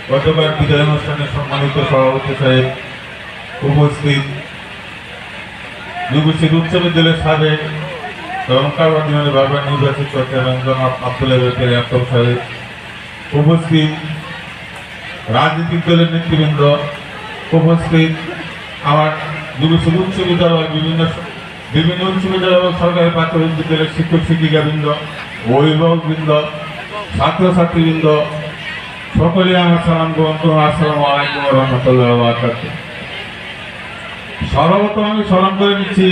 গতকাল বিদায় অনুষ্ঠানে সম্মানিত সভাপতি সাহেব উপস্থিত, যুবশ্রী উচ্চ বিদ্যালয়ের সাবেক রংকার বারবার নির্বাচিত চেয়ারম্যান জনাব আব্দুল্লাহ আক্তার সাহেব উপস্থিত, রাজনৈতিক দলের নেতৃবৃন্দ উপস্থিত, আমার যুবশ্রী উচ্চ বিদ্যালয় বিভিন্ন উচ্চ বিদ্যালয় এবং সরকারি প্রাথমিক বিদ্যালয়ের শিক্ষক শিক্ষিকাবৃন্দ, অভিভাবকবৃন্দ, ছাত্রছাত্রীবৃন্দ, সকলে আমার সালাম গ্রহণ করুন। আসসালামু আলাইকুম ওয়া রাহমাতুল্লাহি ওয়া বারাকাতুহু। সর্বপ্রথম আমি স্মরণ করে নিচ্ছি,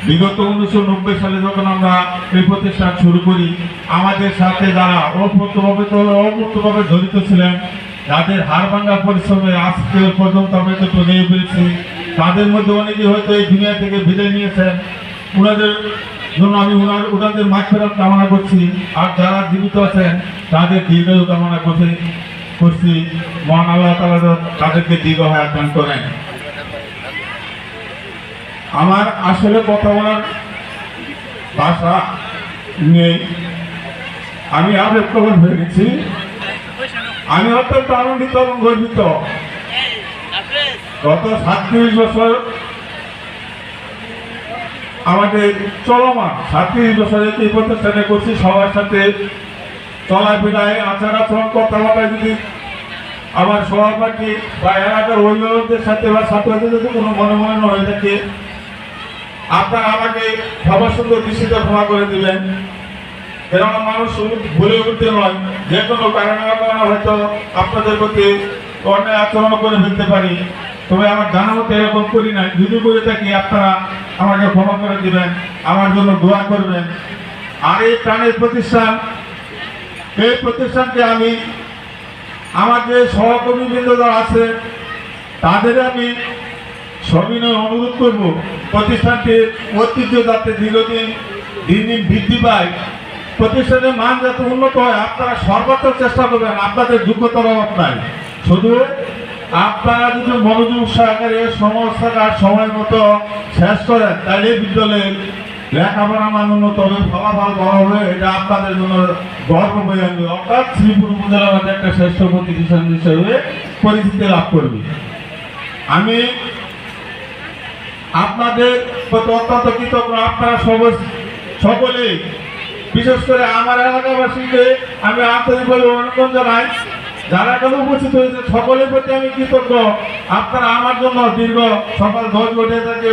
বিগত 1990 সালে যখন আমরা এই প্রতিষ্ঠান শুরু করি, আমাদের সাথে যারা অপ্রত্যক্ষভাবে জড়িত ছিলেন, যাদের হাড় ভাঙা পরিশ্রমে আজকে পর্যন্ত আমরা একটু নিয়ে পেয়েছি, তাদের মধ্যে অনেকে হয়তো এই দুনিয়া থেকে বিদায় নিয়েছেন। ওনাদের জন্য আমি ওনাদের মাগফিরাত কামনা করছি। আর যারা জীবিত আছেন তাদের দীর্ঘায়ু কামনা করছি। মহান আল্লাহ তাআলা তাদেরকে দীর্ঘ হায়াত দান করেন। আমার আসলে কথা বলার ভাষা নেই, আমি আবেগপ্রবণ হয়ে গেছি। আমি অত্যন্ত আনন্দিত এবং গর্বিত। গত 37 বছর আমাদের চলমান 37 বছরে এই প্রতিষ্ঠানে করছি, সবার সাথে চলাফেরায় আচার আচরণ কথাবার্তায় যদি আমার সহপাঠী বা এলাকার অভিভাবকদের সাথে বা ছাত্রদের যদি কোনো মনে হয়ে থাকে, আপনারা আমাকে সবার সুন্দর দৃষ্টিতে ক্ষমা করে দিবেন। কেননা মানুষ ভুলে উঠতে নয়, যে কোনো কারণে হয়তো আপনাদের প্রতি অন্যায় আচরণ করে ফেলতে পারি, তবে আমার জানা মতো এরকম করি না। যদি করে থাকি আপনারা আমাকে ক্ষমা করে দিবেন, আমার জন্য দোয়া করবেন। আর এই প্রাণের প্রতিষ্ঠান, এই প্রতিষ্ঠানকে আমি আমার যে সহকর্মীবৃন্দ যারা আছে তাদের আমি সবিনয় অনুরোধ করব, প্রতিষ্ঠানটির ঐতিহ্য যাতে দিন দিন বৃদ্ধি পায়, প্রতিষ্ঠানের মান যাতে উন্নত হয়, আপনারা সর্বোচ্চ চেষ্টা করবেন। আপনাদের যোগ্যতার অভাব নাই, শুধু আপনারা যদি মনোযোগ সহকারে সমস্যার সময় মতো শেষ করেন, তাহলে বিদ্যালয়ের লেখাপড়া মান উন্নত হবে, ফলাফল বড় হবে। এটা আপনাদের জন্য গর্ব বয়ে আনবে। অর্থাৎ শ্রীপুর উপজেলার মধ্যে একটা শ্রেষ্ঠ প্রতিষ্ঠান হিসেবে পরিচিতি লাভ করবে। আমি আপনাদের প্রতি অত্যন্ত কৃতজ্ঞ। আপনারা সকলে, বিশেষ করে আমার এলাকাবাসীকে আমি আন্তরিকভাবে অভিনন্দন জানাই। যারা কেন উপস্থিত হয়েছে সকলের প্রতি আমি কৃতজ্ঞ। আপনারা আমার জন্য দীর্ঘ সকাল 10 ঘটে থেকে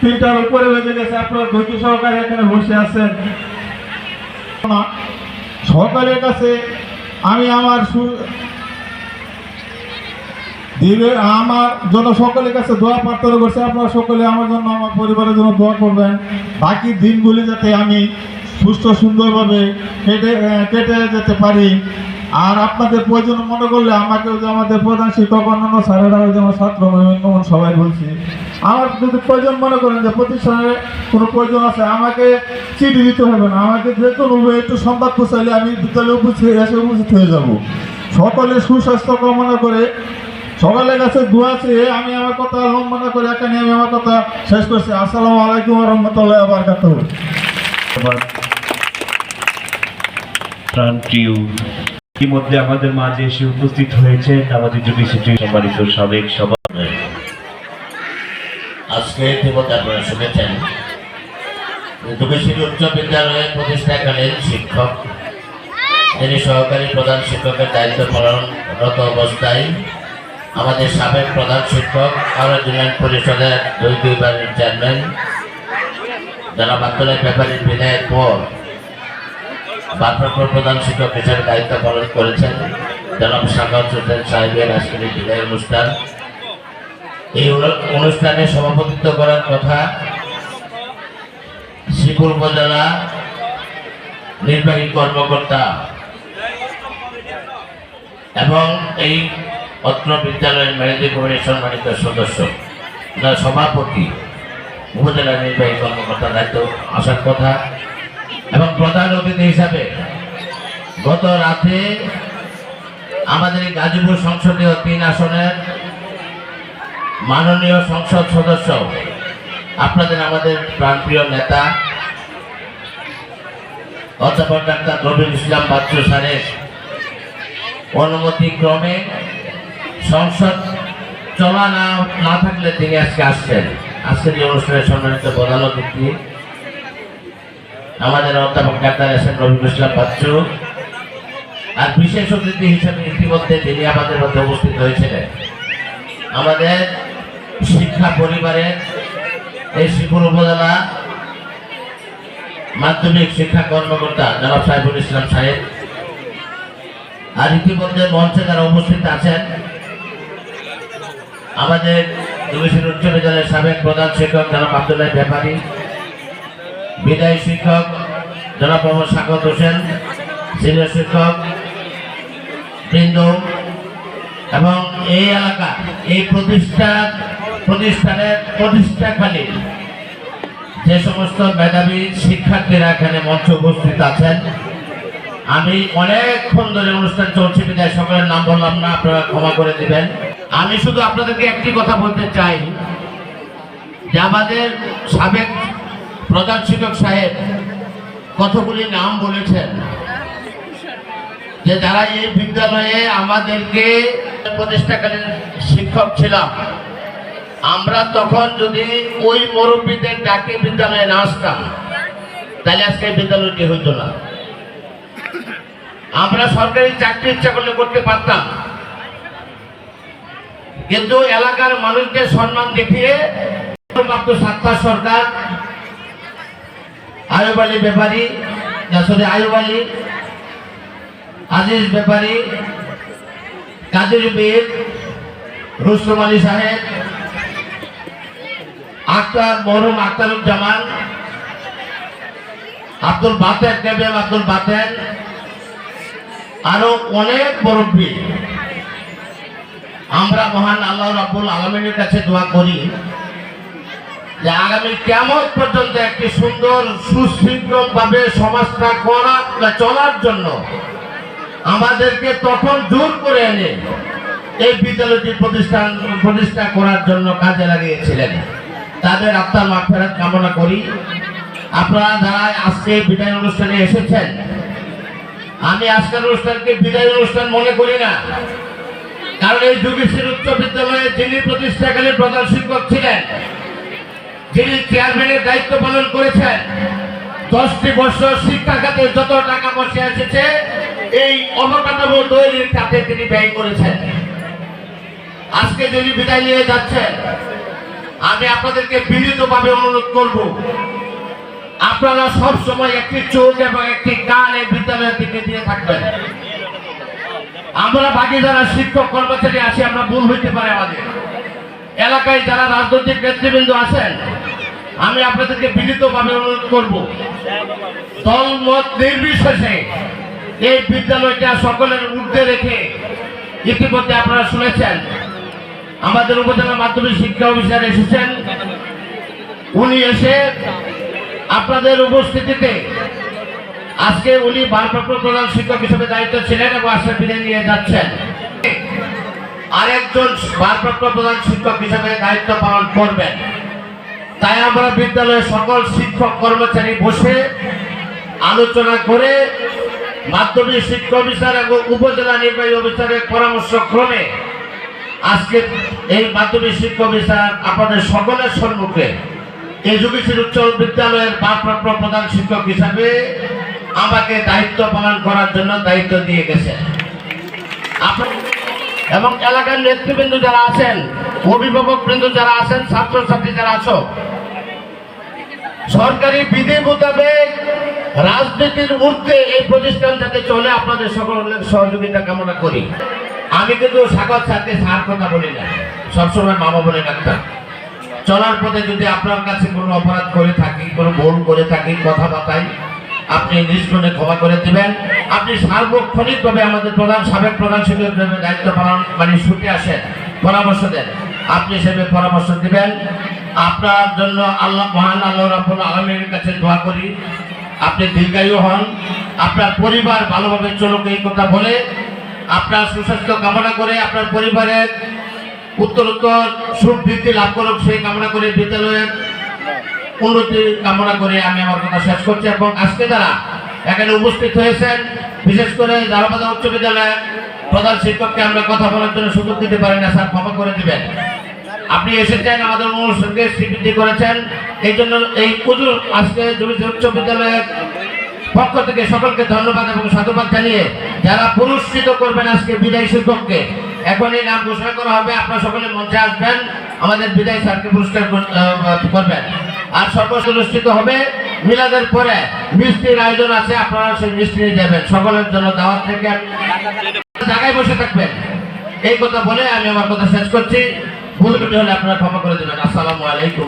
3টার উপরে বেজে গেছে, আপনারা ধৈর্য সহকারে এখানে বসে আছেন। সকালের কাছে আমি আমার জন্য সকলের কাছে দোয়া প্রার্থনা করছি। আপনারা সকলে আমার জন্য, আমার পরিবারের জন্য দোয়া করবেন। বাকি দিনগুলি যাতে আমি সুস্থ সুন্দরভাবে কেটে যেতে পারি। আর আপনাদের প্রয়োজন মনে করলে আমাকে, আমাদের প্রধান শিক্ষক, অন্যান্য স্যারেরা, যেমন ছাত্র সবাই বলছি, আমার যদি প্রয়োজন মনে করেন যে প্রতিষ্ঠানে কোনো প্রয়োজন আছে, আমাকে চিঠি দিতে হবে না, আমাকে যে কোনো একটু সংবাদ পৌঁছাইলে আমি বিদ্যালয়ে উপস্থিত হয়ে যাব। সকলে সুস্বাস্থ্য কামনা করে সকালের কাছে দোয়া চেয়ে আমি আমার কথা লম্বা না করে এখানে আমি আমার কথা শেষ করছি। আসসালামু আলাইকুম ওয়া রাহমাতুল্লাহি ওয়া বারাকাতুহু। ইতিমধ্যে আমাদের মাঝে এসে উপস্থিত হয়েছে আমাদের যুবশ্রী সম্মানিত সাবেক সভাপতি। আজকে ইতিমধ্যে আপনারা শুনেছেন, যুবশ্রী উচ্চ বিদ্যালয়ের প্রতিষ্ঠাকালীন শিক্ষক, তিনি সহকারী প্রধান শিক্ষকের দায়িত্ব পালনরত অবস্থায় আমাদের সাবেক প্রধান শিক্ষক আওড়া ইউনিয়ন পরিষদের 2বারের চেয়ারম্যান জনাব আব্দুল্লাহ ব্যাপারীর বিদায়ের পর ভারপ্রাপ্ত প্রধান শিক্ষক হিসেবে দায়িত্ব পালন করেছেন জনাব সাখাওয়াত হোসেন সাহেবের আজকের বিদায় অনুষ্ঠান। এই অনুষ্ঠানে সভাপতিত্ব করার কথা শ্রীপুর উপজেলা নির্বাহী কর্মকর্তা এবং এই অত্র বিদ্যালয়ের ম্যানেজিং কমিটির সম্মানিত সদস্য, সভাপতি, উপজেলা নির্বাহী কর্মকর্তা দায়িত্ব আসার কথা। এবং প্রধান অতিথি হিসাবে গত রাতে আমাদের গাজীপুর সংসদীয় 3 আসনের মাননীয় সংসদ সদস্য, আপনাদের আমাদের প্রাণপ্রিয় নেতা অধ্যাপক ডাক্তার রবিউল ইসলাম বাচ্চু স্যারের অনুমতি ক্রমে সংসদ চলা না থাকলে তিনি আজকে আসছেন। আজকের এই অনুষ্ঠানের সম্মানিত প্রধান অতিথি আমাদের অধ্যাপক ডাক্তার রবিউল ইসলাম বাচ্চু, আর বিশেষ অতিথি হিসেবে ইতিমধ্যে তিনি আমাদের মধ্যে উপস্থিত হয়েছিলেন আমাদের শিক্ষা পরিবারের এই শ্রীপুর উপজেলা মাধ্যমিক শিক্ষা কর্মকর্তা জনাব সাইফুল ইসলাম সাহেব। আর ইতিমধ্যে মঞ্চে যারা উপস্থিত আছেন আমাদের জগদীশপুর উচ্চ বিদ্যালয়ের সাবেক প্রধান শিক্ষক জনাব আব্দুল্লাহ ব্যাপারী, বিদায়ী শিক্ষক জনাব মোহাম্মদ সাকত হোসেন, সিনিয়র শিক্ষক বৃন্দ এবং এই এলাকা এই প্রতিষ্ঠানের প্রতিষ্ঠাকালীন যে সমস্ত মেধাবী শিক্ষার্থীরা এখানে মঞ্চে উপস্থিত আছেন। আমি অনেকক্ষণ ধরে অনুষ্ঠান চলছে বিদায় সকলের নাম বললাম না, আপনারা ক্ষমা করে দিবেন। আমি শুধু আপনাদেরকে একটি কথা বলতে চাই যে আমাদের সাবেক প্রধান শিক্ষক সাহেব কতগুলি নাম বলেছেন যে যারা এই বিদ্যালয়ে আমাদেরকে প্রতিষ্ঠাকালীন শিক্ষক ছিলাম, আমরা তখন যদি ওই মুরব্বীদের ডাকে বিদ্যালয়ে না আসতাম তাহলে আজকে বিদ্যালয়টি হইতো না। আমরা সরকারি চাকরি ইচ্ছা করলে করতে পারতাম, কিন্তু এলাকার মানুষকে সম্মান দেখিয়ে সাত্তার সরকার, আয়ুব আলী ব্যাপারী, আয়ুব আলী, আজিজ ব্যাপারী, কাদের বীর, রুস্তম আলী সাহেব, আক্তার মরহুম আক্তারুজ্জামান, আব্দুল বাতেন, কেবিএম আব্দুল বাতেন, আরো অনেক মুরব্বী। আমরা মহান আল্লাহ রাব্বুল আলামিনের কাছে দোয়া করি যে আগামী কিয়ামত পর্যন্ত একটি সুন্দর সুশৃঙ্খল ভাবে সমাজটা চলার জন্য আমাদেরকে তখন জোর করে এনে এই বিদ্যালয়টি প্রতিষ্ঠা করার জন্য কাজে লাগিয়েছিলেন। তাদের আত্মার মাগফিরাত কামনা করি। আপনারা যারা আজকে বিদায় অনুষ্ঠানে এসেছেন, আমি আজকের অনুষ্ঠানকে বিদায় অনুষ্ঠান মনে করি না, কারণ এই জগদীশপুর উচ্চ বিদ্যালয়ে যিনি প্রতিষ্ঠাকালীন প্রধান শিক্ষক ছিলেন, যিনি চেয়ারম্যানের দায়িত্ব পালন করেছেন, 10টি বছর শিক্ষা খাতে যত টাকা পয়সা এসেছে এই অবকাঠামো তৈরির খাতে তিনি ব্যয় করেছেন। আজকে যিনি বিদায় নিয়ে যাচ্ছেন, আমি আপনাদেরকে বিনীতভাবে অনুরোধ করব, আপনারা সব সময় একটি চোখ এবং একটি কান এই বিদ্যালয়ের দিকে দিয়ে থাকবেন। আমরা বাকি যারা শিক্ষক কর্মচারী আছি, আমরা ভুল হইতে পারে আমাদের এলাকায় যারা রাজনৈতিক নেতৃবৃন্দ আছেন, আমি আপনাদেরকে বিনীতভাবে অনুরোধ করব, দল মত নির্বিশেষে এই বিদ্যালয়টা সকলের ঊর্ধ্বে রেখে, ইতিমধ্যে আপনারা শুনেছেন আমাদের উপজেলা মাধ্যমিক শিক্ষা অফিসার এসেছেন। উনি এসে আপনাদের উপস্থিতিতে আজকে উনি ভারপ্রাপ্ত প্রধান শিক্ষক হিসেবে দায়িত্ব ছিলেন এবং আজকে বিদায় নিয়ে যাচ্ছেন। আরেকজন ভারপ্রাপ্ত প্রধান শিক্ষক হিসেবে দায়িত্ব পালন করবেন। তাই আমরা বিদ্যালয়ের সকল শিক্ষক কর্মচারী বসে আলোচনা করে মাধ্যমিক শিক্ষা অফিসার এবং উপজেলা নির্বাহী অফিসারের পরামর্শ ক্রমে আজকে এই মাধ্যমিক শিক্ষা অফিসার আপনাদের সকলের সম্মুখে এই জগদীশপুর উচ্চ বিদ্যালয়ের ভারপ্রাপ্ত প্রধান শিক্ষক হিসাবে আমাকে দায়িত্ব পালন করার জন্য দায়িত্ব দিয়ে গেছে। এবং এলাকার নেতৃবৃন্দ যারা আছেন, অভিভাবক বৃন্দ যারা আছেন, ছাত্রছাত্রী যারা আছো, সরকারি বিধি মোতাবেক রাজনীতির ঊর্ধ্বে এই প্রতিষ্ঠান যাতে চলে আপনাদের সকলের সহযোগিতা কামনা করি। আমি কিন্তু স্বাগত স্যারকে স্যার কথা বলি না, সবসময় মামা বলে ডাক্তার। চলার পথে যদি আপনার কাছে কোনো অপরাধ করে থাকি, কোনো ভুল করে থাকি কথাবার্তায়, আপনি নিষ্কণে ক্ষমা করে দিবেন। আপনি সার্বক্ষণিকভাবে আমাদের সাবেক প্রধান শিক্ষক দায়িত্ব পালন ছুটে আসেন, পরামর্শ দেন, আপনি হিসেবে পরামর্শ দিবেন। আপনার জন্য মহান আল্লাহ রাব্বুল আলামিনের কাছে দোয়া করি আপনি দীর্ঘায়ু হন, আপনার পরিবার ভালোভাবে চলুক, এই কথা বলে আপনার সুস্বাস্থ্য কামনা করে আপনার পরিবারের উত্তরোত্তর সুখ বৃদ্ধি লাভ করুক সেই কামনা করে, বিদ্যালয়ের উন্নতি কামনা করে আমি আমার কথা শেষ করছি। এবং আজকে যারা এখানে উপস্থিত হয়েছেন। বিশেষ করে জালালবাজার উচ্চ বিদ্যালয়ের প্রধান শিক্ষককে আমরা কথা বলার জন্য সুযোগ দিতে পারি না, স্যার ক্ষমা করে দিবেন। আপনি এসেছেন, আমাদের অনুষ্ঠানকে স্বীকৃতি করেছেন, এই জন্য এই পুজোর আজকে জমিতে উচ্চ বিদ্যালয়ের পক্ষ থেকে সকলকে ধন্যবাদ এবং সাধুবাদ জানিয়ে যারা পুরস্কৃত করবেন আজকে বিদায়ী শিক্ষককে, এখন এই নাম ঘোষণা করা হবে। আপনারা সকলে মঞ্চে আসবেন, আমাদের বিদায়ী স্যারকে পুরস্কার করবেন। আর সর্বশেষ অনুষ্ঠিত হবে মিলাদের পরে মিষ্টির আয়োজন আছে, আপনারা সেই মিষ্টি নিয়ে যাবেন। সকলের জন্য দাওয়াত থেকে জায়গায় বসে থাকবেন, এই কথা বলে আমি আমার কথা শেষ করছি। ভুল ত্রুটি হলে আপনারা ক্ষমা করে দেবেন। আসসালামু আলাইকুম।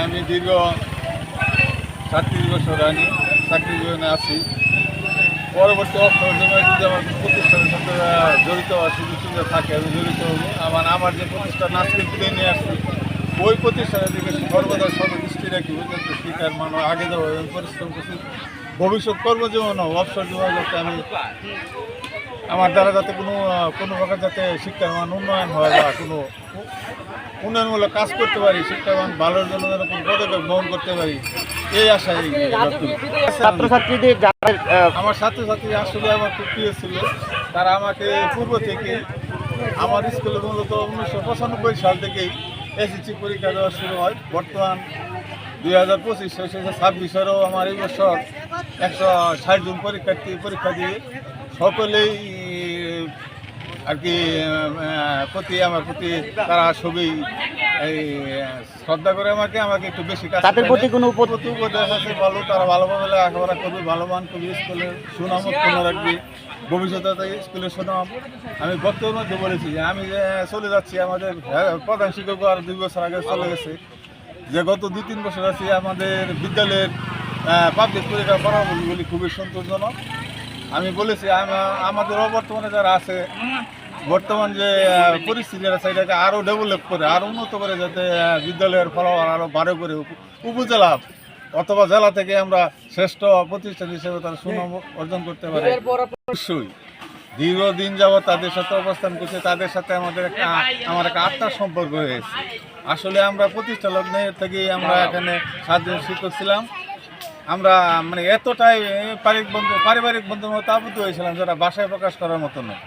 আমি দীর্ঘ 37 বছর আমি চাকরি জীবনে আছি। পরবর্তী অবসরের যদি আমার প্রতিষ্ঠানের সাথে জড়িত হওয়ার সুযোগ সুবিধা থাকে আমি জড়িত হব। আমার যে প্রতিষ্ঠান আজকে তুলে নিয়ে আসছি ওই প্রতিষ্ঠানের দিকে সর্বদা সর্বদৃষ্টি রাখি, যাতে শিক্ষার মান আগে যাবো এবং পরিশ্রম করছি ভবিষ্যৎ কর্মজীবন অবসর জীবন যাতে আমি আমার দ্বারা যাতে কোনো প্রকার যাতে শিক্ষার মান উন্নয়ন হয় বা কোনো উন্নয়নমূলক কাজ করতে পারি, শিক্ষার মান ভালোর জন্য যেন কোনো পদক্ষেপ গ্রহণ করতে পারি, এই আশায় ছাত্রছাত্রীদের আমার ছাত্রছাত্রী আসলে আমার খুব প্রিয় ছিল। তারা আমাকে পূর্ব থেকে আমার স্কুলে মূলত 1995 সাল থেকেই এসএসসি পরীক্ষা দেওয়া শুরু হয়। বর্তমান 2025 শেষে 26-এরও আমার এই বছর 160 জন পরীক্ষার্থী পরীক্ষা দিয়ে সকলেই আর কি আমার প্রতি তারা সবই এই শ্রদ্ধা করে আমাকে একটু বেশি কাজ তাদের প্রতি কোনো উপদেশ আছে ভালো, তারা ভালোভাবে লেখাপড়া করবে, ভালো মান করবে, স্কুলের সুনাম উৎপন্ন রাখবে, ভবিষ্যতে স্কুলের সুনাম। আমি বক্তব্যের মধ্যে বলেছি যে আমি চলে যাচ্ছি, আমাদের প্রধান শিক্ষক আর 2 বছর আগে চলে গেছে, যে গত 2-3 বছর আছি আমাদের বিদ্যালয়ের পাবলিক পরীক্ষা ফলাফলগুলি খুবই সন্তোষজনক। আমি বলেছি আমাদের অবর্তমানে যারা আছে বর্তমান যে পরিস্থিতি আছে এটাকে আরও ডেভেলপ করে আরও উন্নত করে যাতে বিদ্যালয়ের ফলাফল আরও ভালো করে উপজেলা অথবা জেলা থেকে আমরা শ্রেষ্ঠ প্রতিষ্ঠান হিসেবে তারা সুনাম অর্জন করতে পারে। অবশ্যই দীর্ঘদিন যাবৎ তাদের সাথে অবস্থান করছে, তাদের সাথে আমার একটা আত্মার সম্পর্ক হয়েছে। আসলে আমরা প্রতিষ্ঠা লগ্নে থেকেই আমরা এখানে 7 জন শিক্ষক ছিলাম। আমরা মানে এতটাই পারিবারিক বন্ধুর মতো আবদ্ধ হয়েছিলাম যেটা ভাষায় প্রকাশ করার মতো নয়।